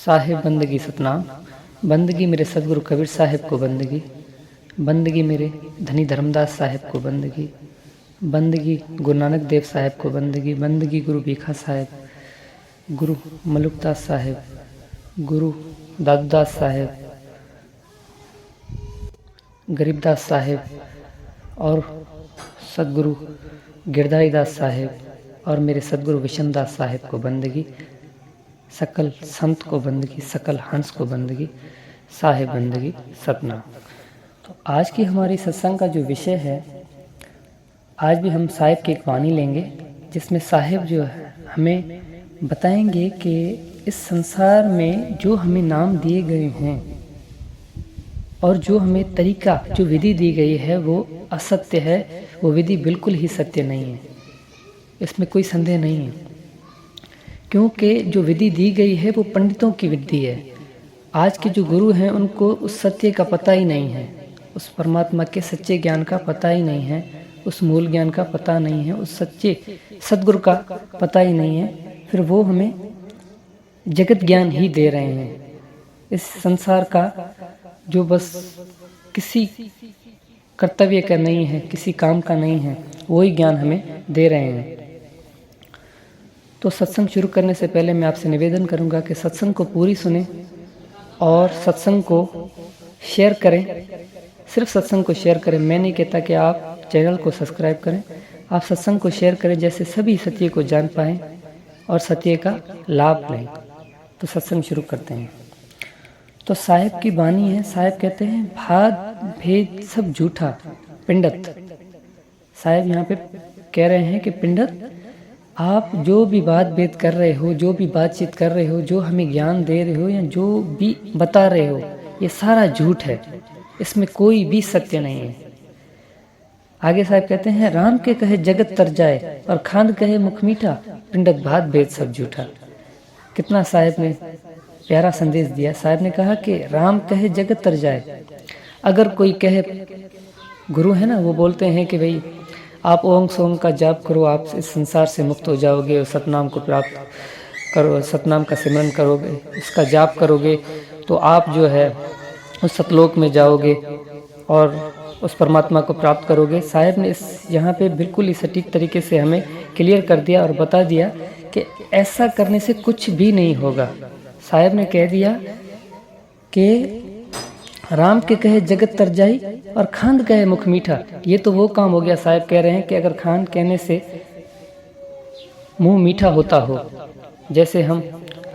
साहिब बंदगी सतनाम। बंदगी मेरे सदगुरु कबीर साहिब को बंदगी, बंदगी मेरे धनी धर्मदास साहिब को बंदगी, बंदगी गुरु नानक देव साहिब को बंदगी, बंदगी गुरु भीखा साहिब, गुरु मलुकदास साहिब, गुरु दादूदास साहिब, गरीबदास साहिब और सदगुरु गिरधारी दास साहिब और मेरे सदगुरु विशनदास साहिब को बंदगी, सकल संत को बंदगी, सकल हंस को बंदगी, साहिब बंदगी सतनाम। तो आज की हमारी सत्संग का जो विषय है, आज भी हम साहिब की एक वाणी लेंगे जिसमें साहिब जो है हमें बताएंगे कि इस संसार में जो हमें नाम दिए गए हैं और जो हमें तरीका जो विधि दी गई है वो असत्य है, वो विधि बिल्कुल ही सत्य नहीं है, इसमें कोई संदेह नहीं है। क्योंकि जो विधि दी गई है वो पंडितों की विधि है। आज के जो गुरु हैं उनको उस सत्य का पता ही नहीं है, उस परमात्मा के सच्चे ज्ञान का पता ही नहीं है, उस मूल ज्ञान का पता नहीं है, उस सच्चे सदगुरु का पता ही नहीं है। फिर वो हमें जगत ज्ञान ही दे रहे हैं, इस संसार का जो बस किसी कर्तव्य का नहीं है, किसी काम का नहीं है, वही ज्ञान हमें दे रहे हैं। तो सत्संग शुरू करने से पहले मैं आपसे निवेदन करूंगा कि सत्संग को पूरी सुने और सत्संग को शेयर करें। सिर्फ सत्संग को शेयर करें, मैं नहीं कहता कि आप चैनल को सब्सक्राइब करें, आप सत्संग को शेयर करें जैसे सभी सत्य को जान पाएँ और सत्य का लाभ लें। तो सत्संग शुरू करते हैं। तो साहिब की वाणी है। साहिब कहते हैं भाद भेद सब झूठा पिंडत। साहिब यहाँ पे कह रहे हैं कि पिंडत, आप जो भी बात भेद कर रहे हो, जो भी बातचीत कर रहे हो, जो हमें ज्ञान दे रहे हो या जो भी बता रहे हो, ये सारा झूठ है, इसमें कोई भी सत्य नहीं है। आगे साहिब कहते हैं राम के कहे जगत तर जाए और खांड कहे मुख मीठा, पिंडत भाद भेद सब झूठा। कितना साहिब ने प्यारा संदेश दिया। साहिब ने कहा कि राम कहे जगत तर जाए। अगर कोई कहे, गुरु है ना, वो बोलते हैं कि भाई आप ओम सोम का जाप करो, आप इस संसार से मुक्त हो जाओगे और सतनाम को प्राप्त करो, सतनाम का सिमरन करोगे, उसका जाप करोगे तो आप जो है उस सतलोक में जाओगे और उस परमात्मा को प्राप्त करोगे। साहिब ने इस यहाँ पे बिल्कुल ही सटीक तरीके से हमें क्लियर कर दिया और बता दिया कि ऐसा करने से कुछ भी नहीं होगा। साहिब ने कह दिया कि राम के कहे जगत तर जाई और खांड कहे मुख मीठा। ये तो वो काम हो गया। साहिब कह रहे हैं कि अगर खांड कहने से मुंह मीठा होता हो, जैसे हम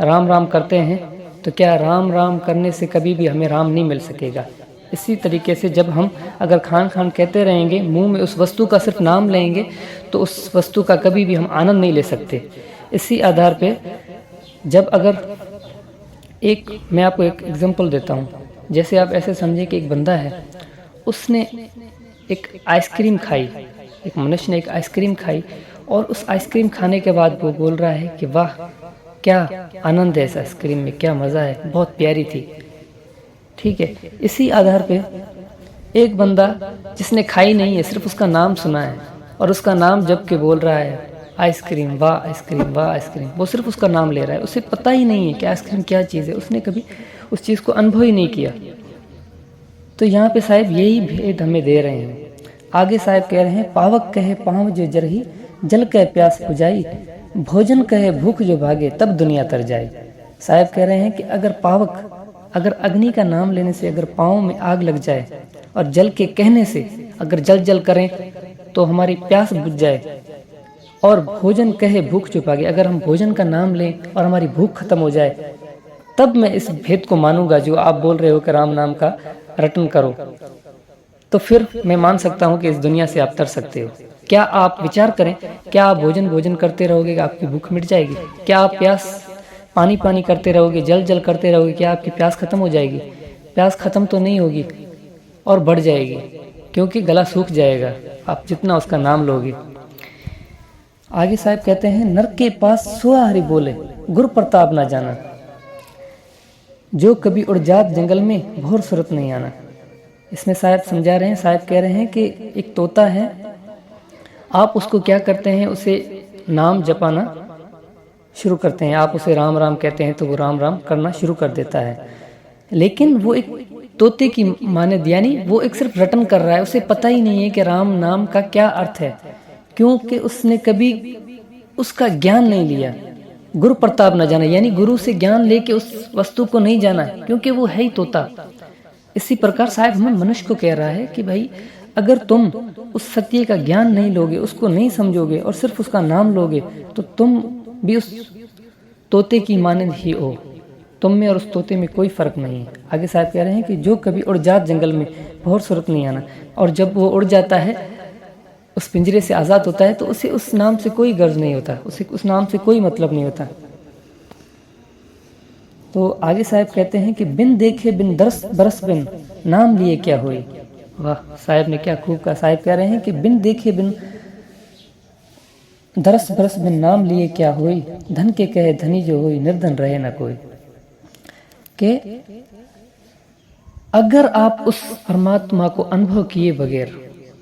राम राम करते हैं, तो क्या राम राम करने से कभी भी हमें राम नहीं मिल सकेगा। इसी तरीके से जब हम अगर खान खान कहते रहेंगे, मुंह में उस वस्तु का सिर्फ नाम लेंगे, तो उस वस्तु का कभी भी हम आनंद नहीं ले सकते। इसी आधार पे जब अगर मैं आपको एक एग्जांपल देता हूँ। जैसे आप ऐसे समझे कि एक बंदा है, उसने एक आइसक्रीम खाई, एक मनुष्य ने एक आइसक्रीम खाई और उस आइसक्रीम खाने के बाद वो बोल रहा है कि वाह क्या आनंद है इस आइसक्रीम में, क्या मज़ा है, बहुत प्यारी थी। ठीक है, इसी आधार पे एक बंदा जिसने खाई नहीं है, सिर्फ उसका नाम सुना है और उसका नाम जब के बोल रहा है आइसक्रीम, वाह आइसक्रीम, वाह आइसक्रीम, वो सिर्फ उसका नाम ले रहा है, उसे पता ही नहीं है कि आइसक्रीम क्या चीज़ है, उसने कभी उस चीज़ को अनुभव ही नहीं किया। तो यहाँ पे साहिब यही भेद हमें दे रहे हैं। आगे साहिब कह रहे हैं पावक कहे पाँव जो जरही, जल कहे प्यास बुझाई, भोजन कहे भूख जो भागे, तब दुनिया तर जाए। साहिब कह रहे हैं कि अगर पावक, अगर अग्नि का नाम लेने से अगर पाँव में आग लग जाए और जल के कहने से अगर जल जल करें तो हमारी प्यास बुझ जाए, और भोजन कहे भूख जो भागे, अगर हम भोजन का नाम लें और हमारी भूख खत्म हो जाए, तब मैं इस भेद को मानूंगा जो आप बोल रहे हो कि राम नाम का रटन करो, तो फिर मैं मान सकता हूँ कि इस दुनिया से आप तर सकते हो। क्या आप विचार करें, क्या आप भोजन करते रहोगे कि आपकी भूख मिट जाएगी? क्या आप प्यास पानी करते रहोगे, जल जल करते रहोगे, क्या आपकी प्यास खत्म हो जाएगी? प्यास खत्म तो नहीं होगी और बढ़ जाएगी, क्योंकि गला सूख जाएगा आप जितना उसका नाम लोगे। आगे साहब कहते हैं नर के पास सोआ हरि बोले, गुरु प्रताप ना जाना, जो कभी उड़ जात जंगल में भोर सूरत नहीं आना। इसमें साहब समझा रहे हैं, साहब कह रहे हैं कि एक तोता है, आप उसको क्या करते हैं, उसे नाम जपाना शुरू करते हैं, आप उसे राम राम कहते हैं तो वो राम राम करना शुरू कर देता है। लेकिन वो एक तोते की मानद, यानी वो एक सिर्फ रटन कर रहा है, उसे पता ही नहीं है कि राम नाम का क्या अर्थ है, क्योंकि उसने कभी उसका ज्ञान नहीं लिया, गुरु प्रताप न जाना, यानी गुरु से ज्ञान लेके उस वस्तु को नहीं जाना, क्योंकि वो है ही तोता। इसी प्रकार साहब हमें मनुष्य को कह रहा है कि भाई अगर तुम उस सत्य का ज्ञान नहीं लोगे, उसको नहीं समझोगे और सिर्फ उसका नाम लोगे, तो तुम भी उस तोते की मानंद ही हो। तुम में और उस तोते में कोई फर्क नहीं है। आगे साहब कह रहे हैं कि जो कभी उड़ जात जंगल में बहुत सूरत नहीं आना, और जब वो उड़ जाता है, उस पिंजरे से आज़ाद होता है, तो उसे उस नाम से कोई गर्ज नहीं होता, उसे उस नाम से कोई मतलब नहीं होता। तो आगे साहब कहते हैं कि बिन देखे बिन दरस बरस बिन नाम लिए क्या हुई। वाह, साहब ने क्या खूब कहा। साहब कह रहे हैं कि बिन देखे बिन दरस बरस बिन नाम लिए क्या हुई, धन के कहे धनी जो हुई, निर्धन रहे ना कोई। कि अगर आप उस परमात्मा को अनुभव किए बगैर,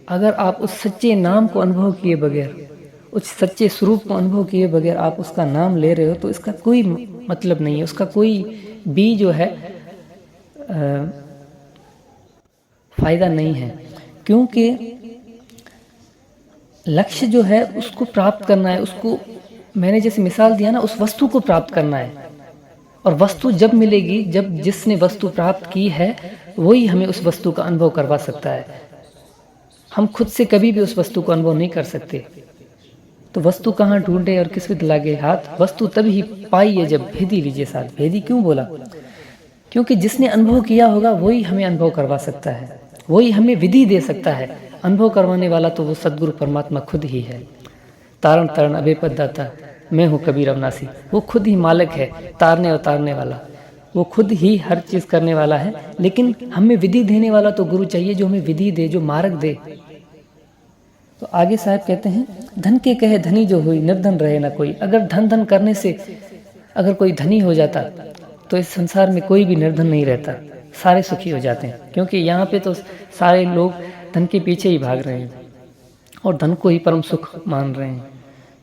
अगर आप उस सच्चे नाम को अनुभव किए बगैर, उस सच्चे स्वरूप को अनुभव किए बगैर आप उसका नाम ले रहे हो, तो इसका कोई मतलब नहीं है, उसका कोई भी जो है फायदा नहीं है। क्योंकि लक्ष्य जो है उसको प्राप्त करना है, उसको मैंने जैसे मिसाल दिया ना, उस वस्तु को प्राप्त करना है। और वस्तु जब मिलेगी, जब जिसने वस्तु प्राप्त की है वही हमें उस वस्तु का अनुभव करवा सकता है। हम खुद से कभी भी उस वस्तु को अनुभव नहीं कर सकते। तो वस्तु कहाँ ढूंढे और किस विध लागे हाथ, वस्तु तभी पाई है जब भेदी लीजिए साथ। भेदी क्यों बोला? क्योंकि जिसने अनुभव किया होगा वही हमें अनुभव करवा सकता है, वही हमें विधि दे सकता है। अनुभव करवाने वाला तो वो सदगुरु परमात्मा खुद ही है। तारण तरण अभेपद दाता, मैं हूँ कबीर अविनाशी। वो खुद ही मालिक है, तारने और तारने वाला, वो खुद ही हर चीज़ करने वाला है। लेकिन हमें विधि देने वाला तो गुरु चाहिए, जो हमें विधि दे, जो मार्ग दे। तो आगे साहब कहते हैं, धन के कहे धनी जो हुई, निर्धन रहे ना कोई। अगर धन धन करने से अगर कोई धनी हो जाता, तो इस संसार में कोई भी निर्धन नहीं रहता, सारे सुखी हो जाते हैं। क्योंकि यहाँ पे तो सारे लोग धन के पीछे ही भाग रहे हैं और धन को ही परम सुख मान रहे हैं।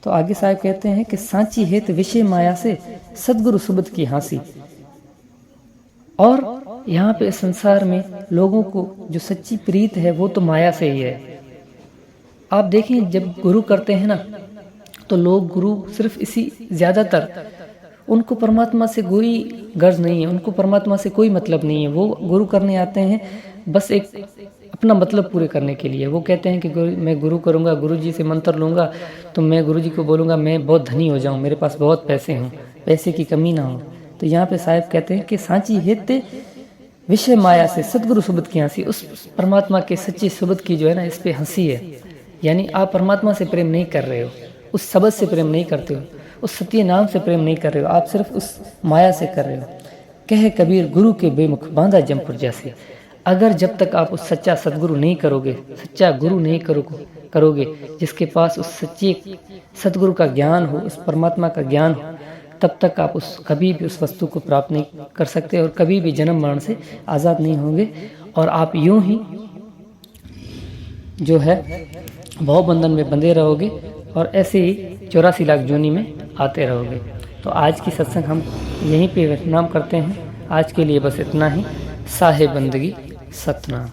तो आगे साहब कहते हैं कि सांची हेत विषय माया से सदगुरु सुबुद की हाँसी। और यहाँ पे संसार में लोगों को जो सच्ची प्रीत है वो तो माया से ही है। आप देखें, जब गुरु करते हैं ना, तो लोग गुरु सिर्फ इसी, ज़्यादातर उनको परमात्मा से कोई गर्ज नहीं है, उनको परमात्मा से कोई मतलब नहीं है। वो गुरु करने आते हैं बस एक अपना मतलब पूरे करने के लिए। वो कहते हैं कि मैं गुरु करूँगा, गुरु जी से मंत्र लूँगा, तो मैं गुरु जी को बोलूँगा मैं बहुत धनी हो जाऊँ, मेरे पास बहुत पैसे हों, पैसे की कमी ना हो। तो यहाँ पे साहब कहते हैं कि सांची हित विषय माया से सदगुरु सुबुद की हंसी। उस परमात्मा के सच्चे सुबुद की जो है ना, इस पे हंसी है। यानी आप परमात्मा से प्रेम नहीं कर रहे हो, उस शब्द से प्रेम नहीं करते हो, उस सत्य नाम से प्रेम नहीं कर रहे हो, आप सिर्फ उस माया से कर रहे हो। कहे कबीर गुरु के बेमुख बांधा जमपुर जैसे। अगर जब तक आप उस सच्चा सदगुरु नहीं करोगे, सच्चा गुरु नहीं करोगे, जिसके पास उस सच्चे सदगुरु का ज्ञान हो, उस परमात्मा का ज्ञान हो, तब तक आप कभी भी उस वस्तु को प्राप्त नहीं कर सकते और कभी भी जन्म मरण से आज़ाद नहीं होंगे। और आप यूं ही जो है भवबंधन में बंधे रहोगे और ऐसे ही 84 लाख जोनी में आते रहोगे। तो आज की सत्संग हम यहीं पे विराम करते हैं। आज के लिए बस इतना ही। साहे बंदगी सतनाम।